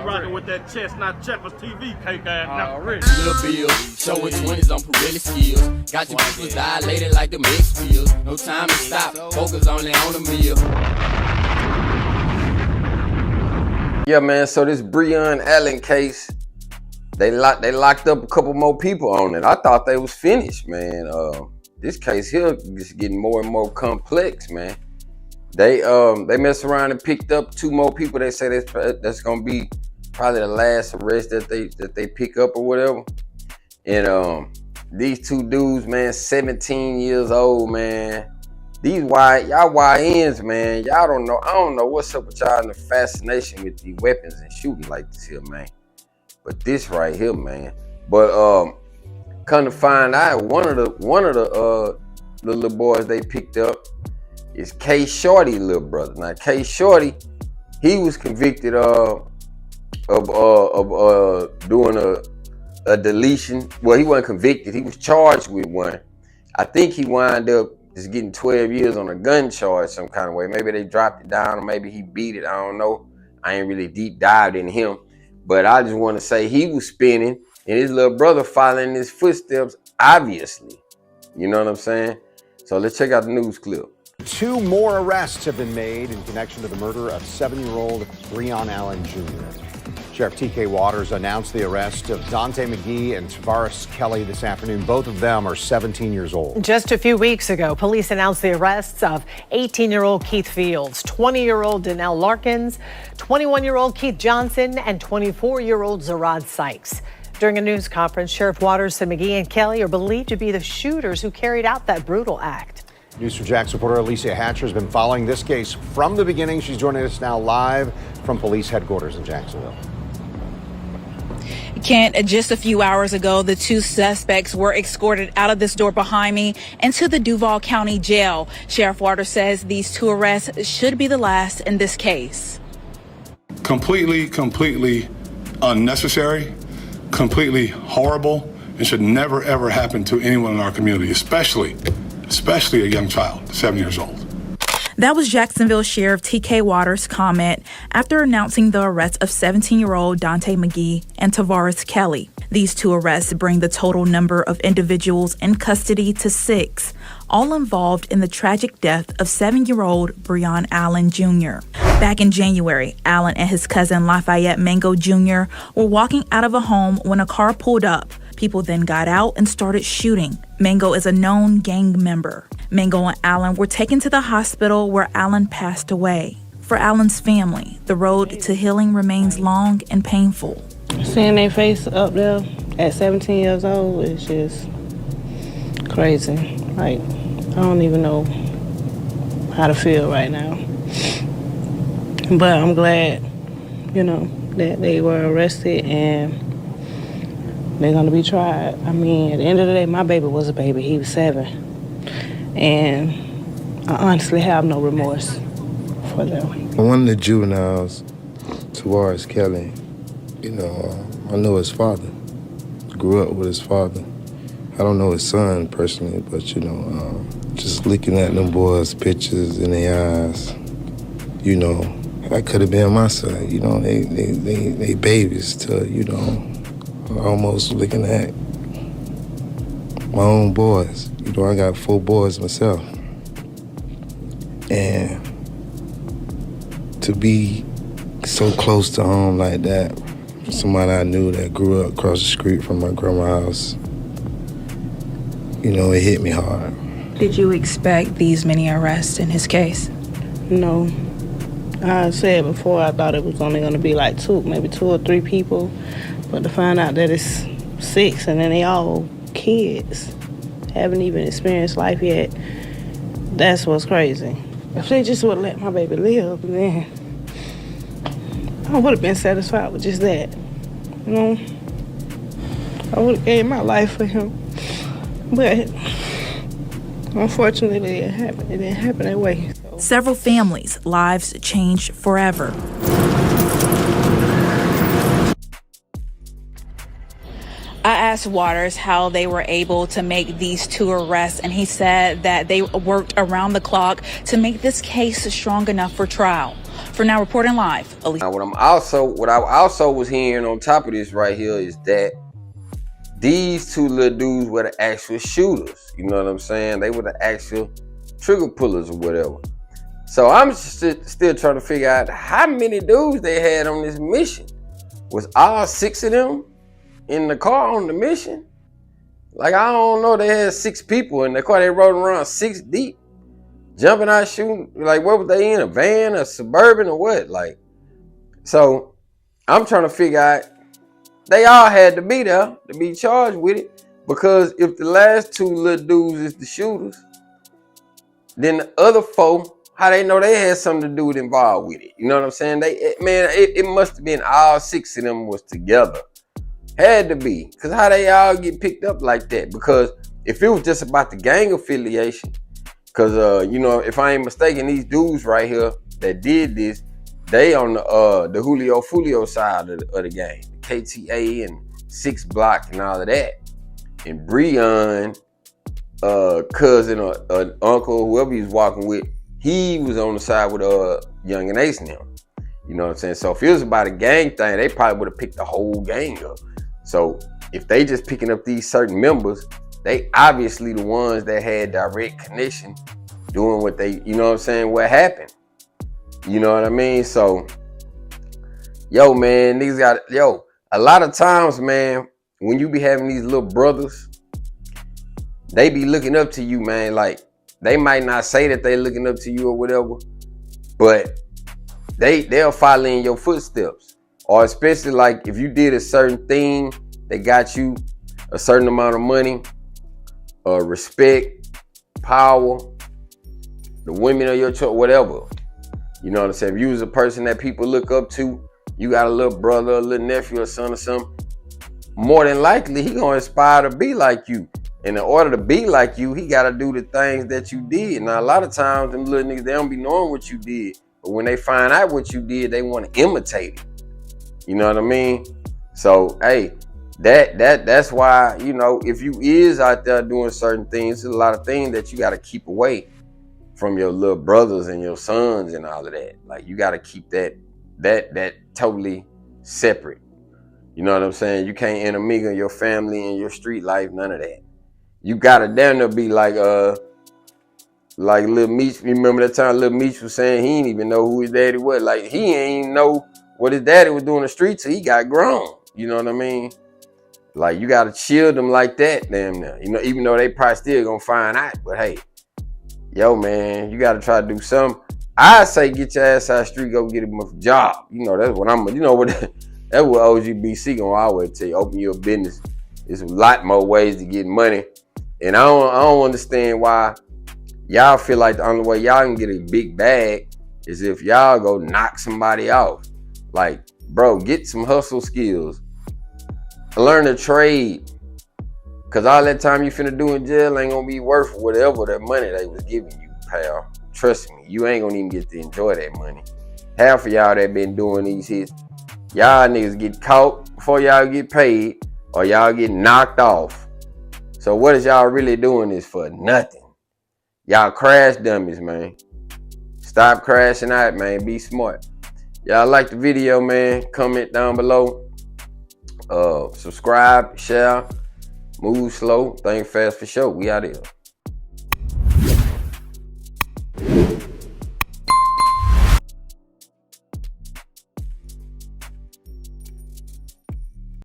rocking with that chestnut Checkers TV cake ass now. Little Bill, showing 20s on Pirelli skills. Got your people dilated like the mixed pills. No time to stop, focus only on the meal. Yeah, man, so this Breon Allen case, they locked up a couple more people on it. I thought they was finished, man. This case here is getting more and more complex, man. They messed around and picked up 2 more people. They say that's gonna be probably the last arrest that they pick up or whatever. And these 2 dudes, man, 17 years old, man. Y'all YNs, man. Y'all don't know. I don't know what's up with y'all and the fascination with these weapons and shooting like this here, man. But this right here, man. But come to find out, one of the little boys they picked up is Kshordy little brother. Now Kshordy, he was convicted of doing a deletion. Well, he wasn't convicted. He was charged with one. I think he wound up just getting 12 years on a gun charge some kind of way. Maybe they dropped it down or maybe he beat it. I don't know. I ain't really deep dived in him. But I just want to say he was spinning and his little brother following his footsteps, obviously. You know what I'm saying? So let's check out the news clip. 2 more arrests have been made in connection to the murder of 7-year-old Breon Allen Jr. Sheriff T.K. Waters announced the arrest of Dante McGee and Tavares Kelly this afternoon. Both of them are 17 years old. Just a few weeks ago, police announced the arrests of 18-year-old Keith Fields, 20-year-old Donnell Larkins, 21-year-old Keith Johnson, and 24-year-old Zarad Sykes. During a news conference, Sheriff Waters said McGee and Kelly are believed to be the shooters who carried out that brutal act. News4Jax reporter Alicia Hatcher has been following this case from the beginning. She's joining us now live from police headquarters in Jacksonville. Kent, just a few hours ago, the 2 suspects were escorted out of this door behind me into the Duval County Jail. Sheriff Waters says these 2 arrests should be the last in this case. Completely unnecessary, completely horrible, and should never, ever happen to anyone in our community, especially a young child, 7 years old. That was Jacksonville Sheriff T.K. Waters' comment after announcing the arrest of 17-year-old Dante McGee and Tavares Kelly. These 2 arrests bring the total number of individuals in custody to 6, all involved in the tragic death of 7-year-old Breon Allen Jr. Back in January, Allen and his cousin Lafayette Mango Jr. were walking out of a home when a car pulled up. People then got out and started shooting. Mango is a known gang member. Mango and Allen were taken to the hospital where Allen passed away. For Allen's family, the road to healing remains long and painful. Seeing their face up there at 17 years old is just crazy. Like, I don't even know how to feel right now. But I'm glad, that they were arrested and they're gonna be tried. I mean, at the end of the day, my baby was a baby. He was 7. And I honestly have no remorse for them. One of the juveniles, Tavares Kelly, I know his father. Grew up with his father. I don't know his son personally, but, just looking at them boys' pictures in their eyes, that could have been my son. They babies to, almost looking at my own boys. I got 4 boys myself. And to be so close to home like that, somebody I knew that grew up across the street from my grandma's house, it hit me hard. Did you expect these many arrests in his case? No. I said before, I thought it was only going to be like 2, maybe 2 or 3 people. But to find out that it's 6 and then they all kids, haven't even experienced life yet, that's what's crazy. If they just would let my baby live, then I would have been satisfied with just that. I would have gave my life for him. But unfortunately, it didn't happen that way. So. Several families' lives changed forever. I asked Waters how they were able to make these 2 arrests, and he said that they worked around the clock to make this case strong enough for trial. For Now reporting live, Elise. Now, what I also was hearing on top of this right here is that these two little dudes were the actual shooters. You know what I'm saying? They were the actual trigger pullers or whatever. So I'm still trying to figure out how many dudes they had on this mission. Was all 6 of them in the car on the mission? Like, I don't know. They had 6 people in the car. They rode around 6 deep, jumping out, shooting. Like, what was they in? A van, a Suburban, or what? Like, so I'm trying to figure out. They all had to be there to be charged with it, because if the last 2 little dudes is the shooters, then the other 4, how they know they had something to do with involved with it? You know what I'm saying? It must have been all 6 of them was together. Had to be, because how they all get picked up like that? Because if it was just about the gang affiliation, because you know, if I ain't mistaken, these dudes right here that did this, they on the Julio Fulio side of the game. KTA and 6 Block and all of that. And Breon, cousin or uncle, whoever he was walking with, he was on the side with Young and Ace now. You know what I'm saying? So if it was about a gang thing, they probably would have picked the whole gang up. So if they just picking up these certain members, they obviously the ones that had direct connection doing what they, you know what I'm saying, what happened. You know what I mean? So, yo, man, these got, a lot of times, man, when you be having these little brothers, they be looking up to you, man. Like, they might not say that they looking up to you or whatever, but they'll follow in your footsteps. Or especially like if you did a certain thing that got you a certain amount of money, respect, power, the women of your choice, whatever. You know what I'm saying? If you was a person that people look up to, you got a little brother, a little nephew, or son or something, more than likely he gonna aspire to be like you. And in order to be like you, he gotta do the things that you did. Now, a lot of times, them little niggas, they don't be knowing what you did. But when they find out what you did, they want to imitate it. You know what I mean? So, hey, that's why, you know, if you is out there doing certain things, there's a lot of things that you gotta keep away from your little brothers and your sons and all of that. Like, you gotta keep that totally separate. You know what I'm saying? You can't intermingle your family and your street life, none of that. You gotta damn near be like Lil Meech. Remember that time Lil Meech was saying he didn't even know who his daddy was. Like, he ain't even know what his daddy was doing in the street till he got grown. You know what I mean? Like, you gotta shield them like that, damn near. You know, even though they probably still gonna find out. But hey, yo, man, you gotta try to do something. I say get your ass out the street, go get him a job. You know, that's what that's what OGBC gonna always tell you. Open your business. There's a lot more ways to get money. And I don't understand why y'all feel like the only way y'all can get a big bag is if y'all go knock somebody off. Like, bro, get some hustle skills. Learn a trade. Cause all that time you finna do in jail ain't gonna be worth whatever that money they was giving you, pal. Trust me, you ain't gonna even get to enjoy that money. Half of y'all that been doing these hits, y'all niggas get caught before y'all get paid, or y'all get knocked off. So what is y'all really doing this for? Nothing. Y'all crash dummies, man. Stop crashing out, man. Be smart. Y'all like the video, man? Comment down below. Subscribe, share, move slow, think fast for sure. We out here.